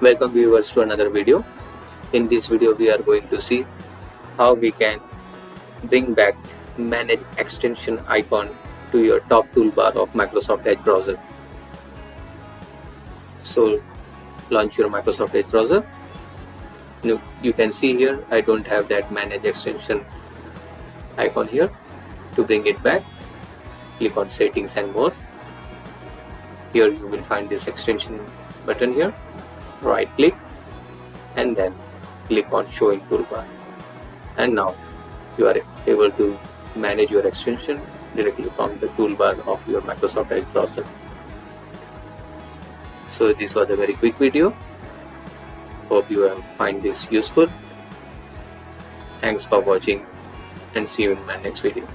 Welcome viewers to another video. In this video we are going to see how we can bring back manage extension icon to your top toolbar of Microsoft Edge browser. So launch your Microsoft Edge browser. Now, you can see here I don't have that manage extension icon here. To bring it back, click on settings and more. Here you will find this extension button here. Right click and then click on show in toolbar, and now you are able to manage your extension directly from the toolbar of your Microsoft Edge browser. So this was a very quick video. Hope you have find this useful. Thanks for watching and see you in my next video.